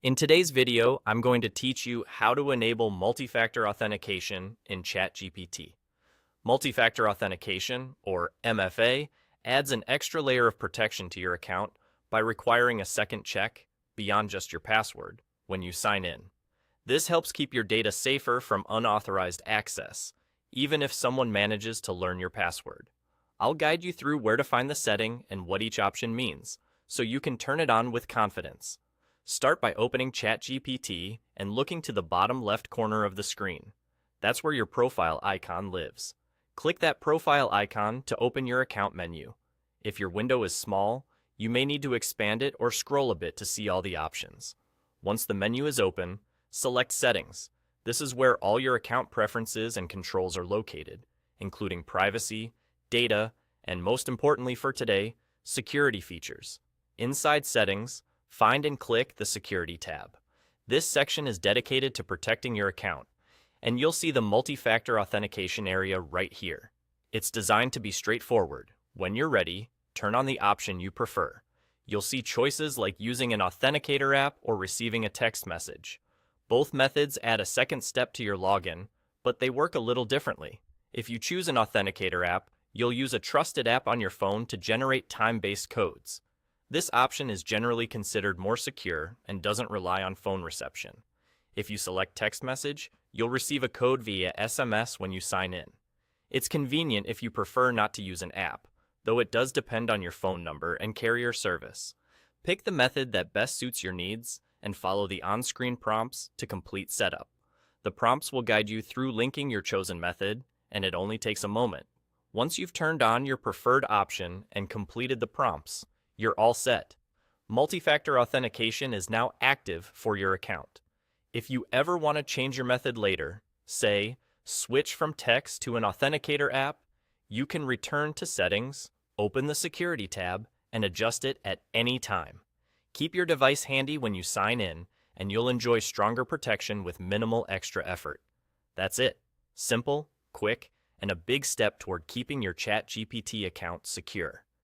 In today's video, I'm going to teach you how to enable multi-factor authentication in ChatGPT. Multi-factor authentication, or MFA, adds an extra layer of protection to your account by requiring a second check, beyond just your password, when you sign in. This helps keep your data safer from unauthorized access, even if someone manages to learn your password. I'll guide you through where to find the setting and what each option means, so you can turn it on with confidence. Start by opening ChatGPT and looking to the bottom left corner of the screen. That's where your profile icon lives. Click that profile icon to open your account menu. If your window is small, you may need to expand it or scroll a bit to see all the options. Once the menu is open, select Settings. This is where all your account preferences and controls are located, including privacy, data, and most importantly for today, security features. Inside Settings, find and click the Security tab. This section is dedicated to protecting your account, and you'll see the multi-factor authentication area right here. It's designed to be straightforward. When you're ready, turn on the option you prefer. You'll see choices like using an authenticator app or receiving a text message. Both methods add a second step to your login, but they work a little differently. If you choose an authenticator app, you'll use a trusted app on your phone to generate time-based codes. This option is generally considered more secure and doesn't rely on phone reception. If you select text message, you'll receive a code via SMS when you sign in. It's convenient if you prefer not to use an app, though it does depend on your phone number and carrier service. Pick the method that best suits your needs and follow the on-screen prompts to complete setup. The prompts will guide you through linking your chosen method, and it only takes a moment. Once you've turned on your preferred option and completed the prompts, you're all set. Multi-factor authentication is now active for your account. If you ever want to change your method later, say, switch from text to an authenticator app, you can return to Settings, open the Security tab, and adjust it at any time. Keep your device handy when you sign in, and you'll enjoy stronger protection with minimal extra effort. That's it. Simple, quick, and a big step toward keeping your ChatGPT account secure.